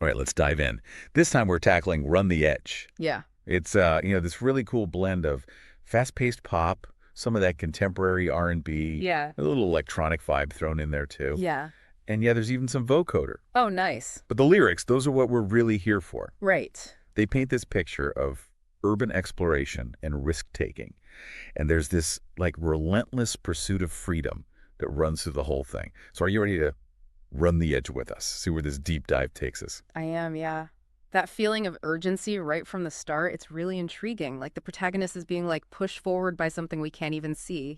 All right, let's dive in. This time we're tackling Run the Edge. Yeah. It's this really cool blend of fast-paced pop, some of that contemporary R&B, Yeah. a little electronic vibe thrown in there too. Yeah. And yeah, there's even some vocoder. Oh, nice. But the lyrics, those are what we're really here for. Right. They paint this picture of urban exploration and risk-taking. And there's this like relentless pursuit of freedom that runs through the whole thing. So are you ready to run the edge with us? See where this deep dive takes us. I am, yeah. That feeling of urgency right from the start, it's really intriguing. Like the protagonist is being like pushed forward by something we can't even see,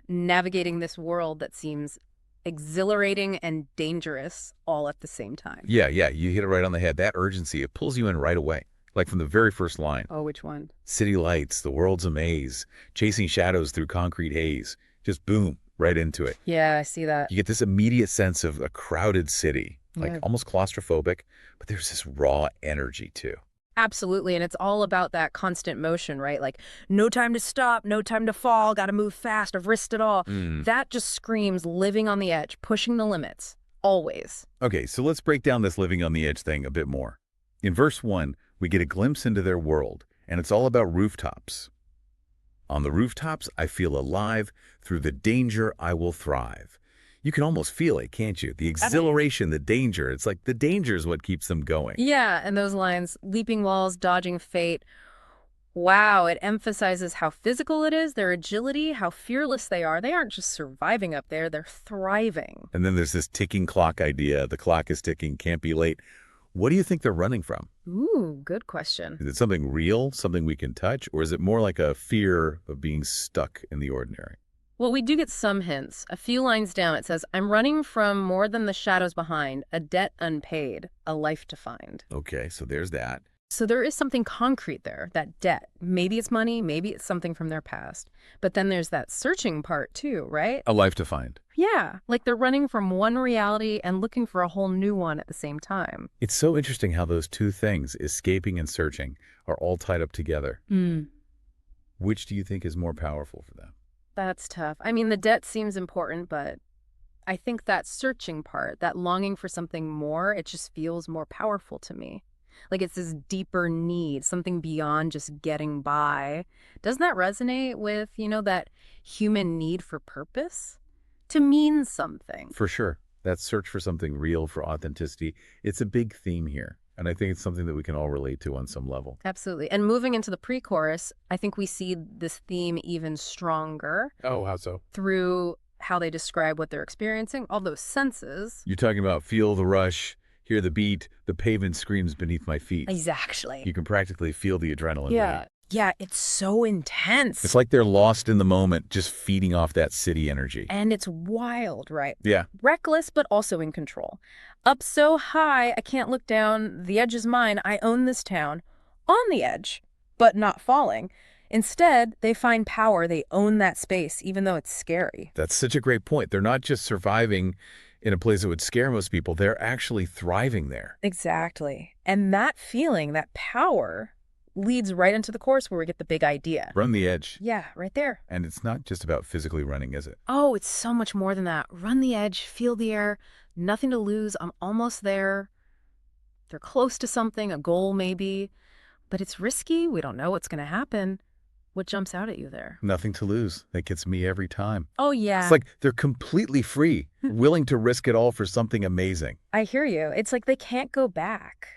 navigating this world that seems exhilarating and dangerous all at the same time. Yeah, you hit it right on the head. That urgency, it pulls you in right away. Like from the very first line. Oh, which one? City lights, the world's a maze, chasing shadows through concrete haze. Just boom, right into it. Yeah, I see that. You get this immediate sense of a crowded city, like Yeah. almost claustrophobic, but there's this raw energy too. Absolutely. And it's all about that constant motion, right? Like, no time to stop, no time to fall, got to move fast, I've risked it all. That just screams living on the edge, pushing the limits, always. Okay, so let's break down this living on the edge thing a bit more. In verse 1, we get a glimpse into their world, and it's all about rooftops. On the rooftops, I feel alive. Through the danger, I will thrive. You can almost feel it, can't you? The exhilaration, the danger. It's like the danger is what keeps them going. Yeah, and those lines, leaping walls, dodging fate. Wow, it emphasizes how physical it is, their agility, how fearless they are. They aren't just surviving up there, they're thriving. And then there's this ticking clock idea. The clock is ticking, can't be late. What do you think they're running from? Ooh, good question. Is it something real, something we can touch, or is it more like a fear of being stuck in the ordinary? Well, we do get some hints. A few lines down, it says, I'm running from more than the shadows behind, a debt unpaid, a life to find. Okay, so there's that. So there is something concrete there, that debt. Maybe it's money, maybe it's something from their past. But then there's that searching part too, right? A life to find. Yeah, like they're running from one reality and looking for a whole new one at the same time. It's so interesting how those two things, escaping and searching, are all tied up together. Which do you think is more powerful for them? That's tough. I mean, the debt seems important, but I think that searching part, that longing for something more, it just feels more powerful to me. Like it's this deeper need, something beyond just getting by. Doesn't that resonate with, that human need for purpose? To mean something. For sure. That search for something real, for authenticity, it's a big theme here. And I think it's something that we can all relate to on some level. Absolutely. And moving into the pre-chorus, I think we see this theme even stronger. Oh, how so? Through how they describe what they're experiencing, all those senses. You're talking about feel the rush, hear the beat, the pavement screams beneath my feet. Exactly. You can practically feel the adrenaline. Yeah. Right? Yeah, it's so intense. It's like they're lost in the moment, just feeding off that city energy. And it's wild, right? Yeah. Reckless, but also in control. Up so high, I can't look down. The edge is mine. I own this town. On the edge, but not falling. Instead, they find power. They own that space, even though it's scary. That's such a great point. They're not just surviving in a place that would scare most people. They're actually thriving there. Exactly. And that feeling, that power, leads right into the chorus where we get the big idea. Run the edge. Yeah, right there. And it's not just about physically running, is it? Oh, it's so much more than that. Run the edge, feel the air, nothing to lose. I'm almost there. They're close to something, a goal maybe, but it's risky. We don't know what's going to happen. What jumps out at you there? Nothing to lose. That gets me every time. Oh, yeah. It's like they're completely free, willing to risk it all for something amazing. I hear you. It's like they can't go back.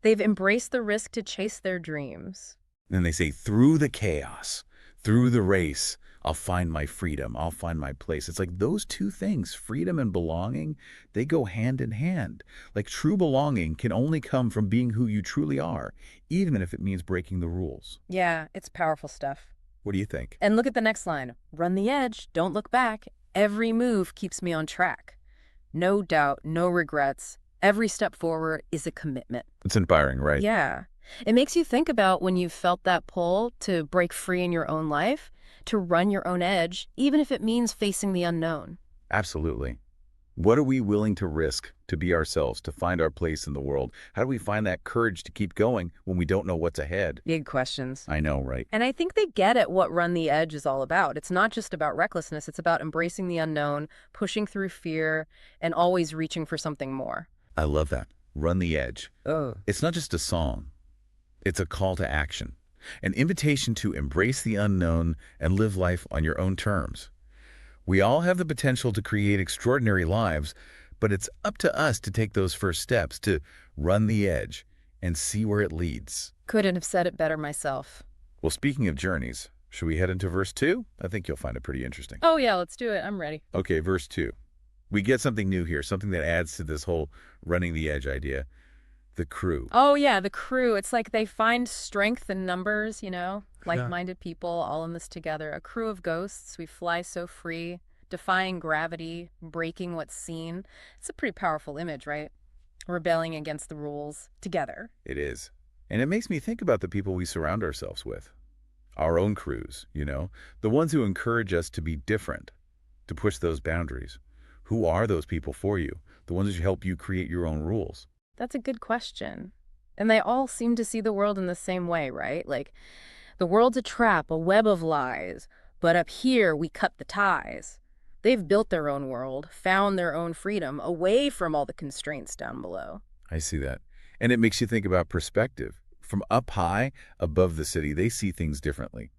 They've embraced the risk to chase their dreams. And they say, through the chaos, through the race, I'll find my freedom. I'll find my place. It's like those two things, freedom and belonging, they go hand in hand. Like true belonging can only come from being who you truly are, even if it means breaking the rules. Yeah, it's powerful stuff. What do you think? And look at the next line. Run the edge, don't look back. Every move keeps me on track. No doubt, no regrets. Every step forward is a commitment. It's inspiring, right? Yeah. It makes you think about when you've felt that pull to break free in your own life, to run your own edge, even if it means facing the unknown. Absolutely. What are we willing to risk to be ourselves, to find our place in the world? How do we find that courage to keep going when we don't know what's ahead? Big questions. I know, right? And I think they get at what Run the Edge is all about. It's not just about recklessness. It's about embracing the unknown, pushing through fear, and always reaching for something more. I love that. Run the Edge. Oh. It's not just a song. It's a call to action, an invitation to embrace the unknown and live life on your own terms. We all have the potential to create extraordinary lives, but it's up to us to take those first steps, to run the edge and see where it leads. Couldn't have said it better myself. Well, speaking of journeys, should we head into verse 2? I think you'll find it pretty interesting. Oh, yeah, let's do it. I'm ready. Okay, verse 2. We get something new here, something that adds to this whole running the edge idea. The crew. Oh, yeah, the crew. It's like they find strength in numbers, like-minded people all in this together. A crew of ghosts. We fly so free, defying gravity, breaking what's seen. It's a pretty powerful image, right? Rebelling against the rules together. It is. And it makes me think about the people we surround ourselves with. Our own crews, the ones who encourage us to be different, to push those boundaries. Who are those people for you? The ones who help you create your own rules. That's a good question. And they all seem to see the world in the same way, right? Like, the world's a trap, a web of lies, but up here we cut the ties. They've built their own world, found their own freedom, away from all the constraints down below. I see that. And it makes you think about perspective. From up high, above the city, they see things differently.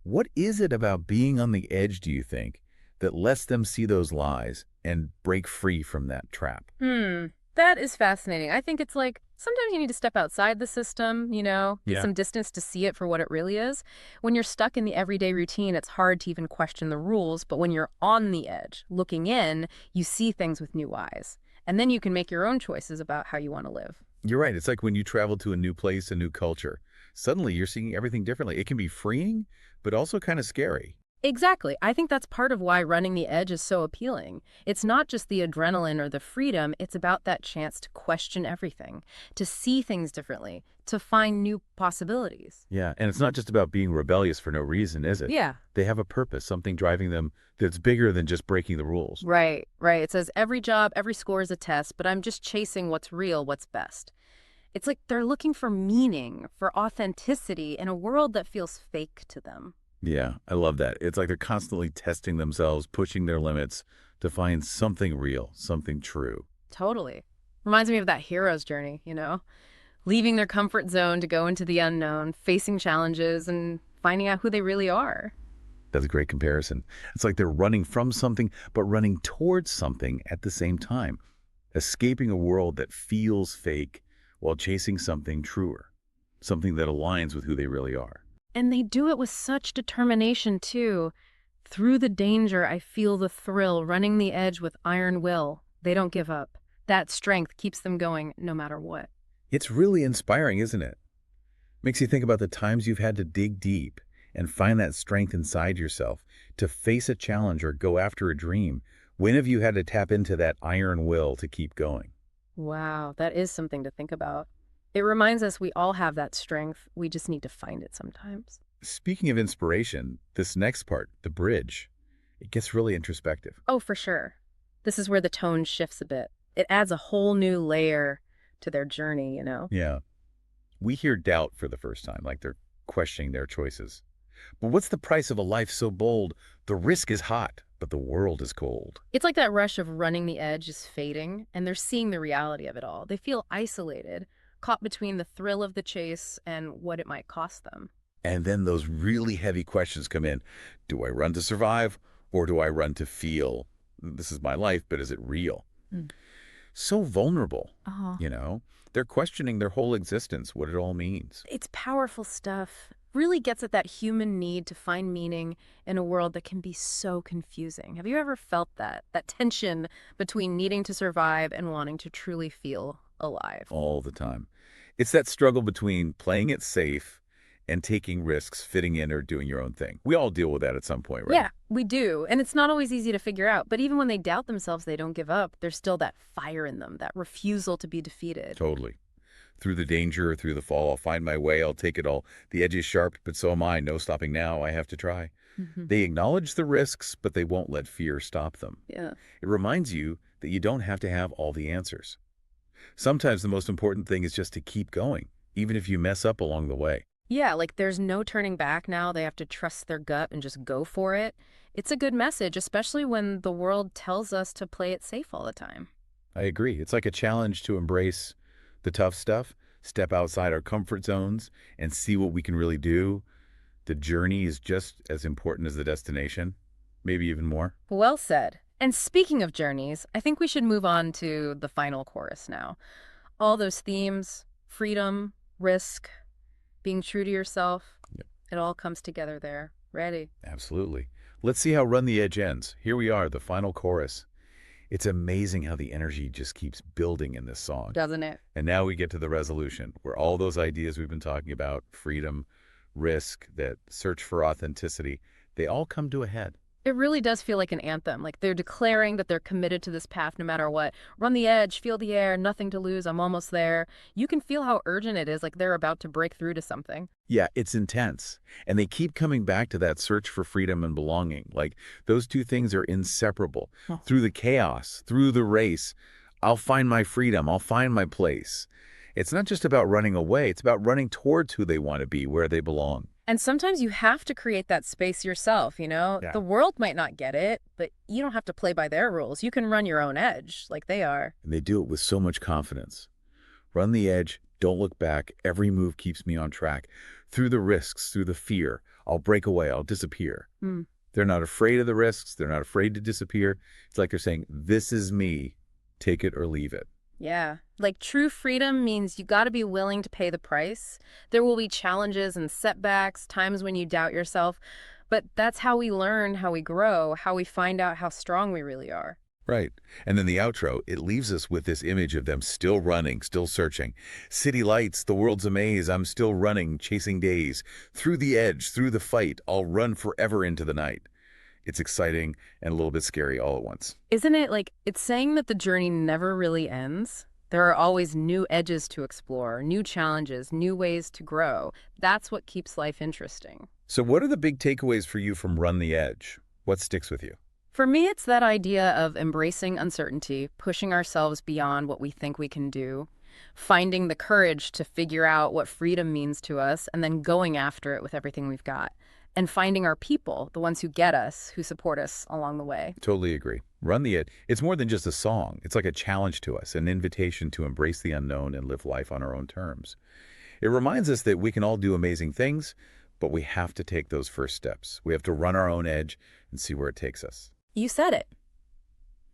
What is it about being on the edge, do you think, that lets them see those lies and break free from that trap? That is fascinating. I think it's like sometimes you need to step outside the system, get some distance to see it for what it really is. When you're stuck in the everyday routine, it's hard to even question the rules. But when you're on the edge, looking in, you see things with new eyes. And then you can make your own choices about how you want to live. You're right. It's like when you travel to a new place, a new culture. Suddenly you're seeing everything differently. It can be freeing, but also kind of scary. Exactly. I think that's part of why running the edge is so appealing. It's not just the adrenaline or the freedom, it's about that chance to question everything, to see things differently, to find new possibilities. Yeah, and it's not just about being rebellious for no reason, is it? Yeah. They have a purpose, something driving them that's bigger than just breaking the rules. Right. It says every job, every score is a test, but I'm just chasing what's real, what's best. It's like they're looking for meaning, for authenticity in a world that feels fake to them. Yeah, I love that. It's like they're constantly testing themselves, pushing their limits to find something real, something true. Totally. Reminds me of that hero's journey, leaving their comfort zone to go into the unknown, facing challenges, and finding out who they really are. That's a great comparison. It's like they're running from something, but running towards something at the same time, escaping a world that feels fake while chasing something truer, something that aligns with who they really are. And they do it with such determination, too. Through the danger, I feel the thrill, running the edge with iron will. They don't give up. That strength keeps them going no matter what. It's really inspiring, isn't it? Makes you think about the times you've had to dig deep and find that strength inside yourself to face a challenge or go after a dream. When have you had to tap into that iron will to keep going? Wow, that is something to think about. It reminds us we all have that strength. We just need to find it sometimes. Speaking of inspiration, this next part, the bridge, it gets really introspective. Oh, for sure. This is where the tone shifts a bit. It adds a whole new layer to their journey, Yeah. We hear doubt for the first time, like they're questioning their choices. But what's the price of a life so bold? The risk is hot, but the world is cold. It's like that rush of running the edge is fading, and they're seeing the reality of it all. They feel isolated, caught between the thrill of the chase and what it might cost them. And then those really heavy questions come in. Do I run to survive, or do I run to feel this is my life, but is it real? Mm. So vulnerable, Uh-huh. They're questioning their whole existence, what it all means. It's powerful stuff. Really gets at that human need to find meaning in a world that can be so confusing. Have you ever felt that tension between needing to survive and wanting to truly feel alive? All the time. It's that struggle between playing it safe and taking risks, fitting in or doing your own thing. We all deal with that at some point, right? Yeah, we do. And it's not always easy to figure out. But even when they doubt themselves, they don't give up. There's still that fire in them, that refusal to be defeated. Totally. Through the danger, through the fall, I'll find my way, I'll take it all. The edge is sharp, but so am I. No stopping now, I have to try. Mhm. They acknowledge the risks, but they won't let fear stop them. Yeah. It reminds you that you don't have to have all the answers. Sometimes the most important thing is just to keep going, even if you mess up along the way. Yeah, like there's no turning back now. They have to trust their gut and just go for it. It's a good message, especially when the world tells us to play it safe all the time. I agree. It's like a challenge to embrace the tough stuff, step outside our comfort zones, and see what we can really do. The journey is just as important as the destination, maybe even more. Well said. And speaking of journeys, I think we should move on to the final chorus now. All those themes, freedom, risk, being true to yourself, Yep. it all comes together there. Ready? Absolutely. Let's see how Run the Edge ends. Here we are, the final chorus. It's amazing how the energy just keeps building in this song. Doesn't it? And now we get to the resolution, where all those ideas we've been talking about, freedom, risk, that search for authenticity, they all come to a head. It really does feel like an anthem. Like they're declaring that they're committed to this path no matter what. Run the edge, feel the air, nothing to lose, I'm almost there. You can feel how urgent it is, like they're about to break through to something. Yeah, it's intense. And they keep coming back to that search for freedom and belonging. Like those two things are inseparable. Huh. Through the chaos, through the race, I'll find my freedom, I'll find my place. It's not just about running away, it's about running towards who they want to be, where they belong. And sometimes you have to create that space yourself, you know? Yeah. The world might not get it, but you don't have to play by their rules. You can run your own edge like they are. And they do it with so much confidence. Run the edge, don't look back, every move keeps me on track. Through the risks, through the fear, I'll break away, I'll disappear. Hmm. They're not afraid of the risks, they're not afraid to disappear. It's like they're saying, this is me, take it or leave it. Yeah. Like true freedom means you got to be willing to pay the price. There will be challenges and setbacks, times when you doubt yourself, but that's how we learn, how we grow, how we find out how strong we really are. Right. And then the outro, it leaves us with this image of them still running, still searching. City lights, the world's a maze, I'm still running, chasing days. Through the edge, through the fight, I'll run forever into the night. It's exciting and a little bit scary all at once. Isn't it like it's saying that the journey never really ends? There are always new edges to explore, new challenges, new ways to grow. That's what keeps life interesting. So what are the big takeaways for you from Run the Edge? What sticks with you? For me, it's that idea of embracing uncertainty, pushing ourselves beyond what we think we can do, finding the courage to figure out what freedom means to us, and then going after it with everything we've got. And finding our people, the ones who get us, who support us along the way. Totally agree. Run the Edge. It's more than just a song. It's like a challenge to us, an invitation to embrace the unknown and live life on our own terms. It reminds us that we can all do amazing things, but we have to take those first steps. We have to run our own edge and see where it takes us. You said it.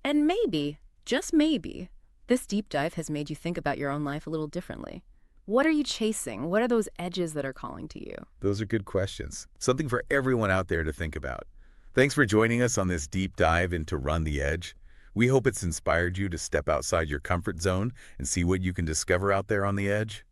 And maybe, just maybe, this deep dive has made you think about your own life a little differently. What are you chasing? What are those edges that are calling to you? Those are good questions. Something for everyone out there to think about. Thanks for joining us on this deep dive into Run the Edge. We hope it's inspired you to step outside your comfort zone and see what you can discover out there on the edge.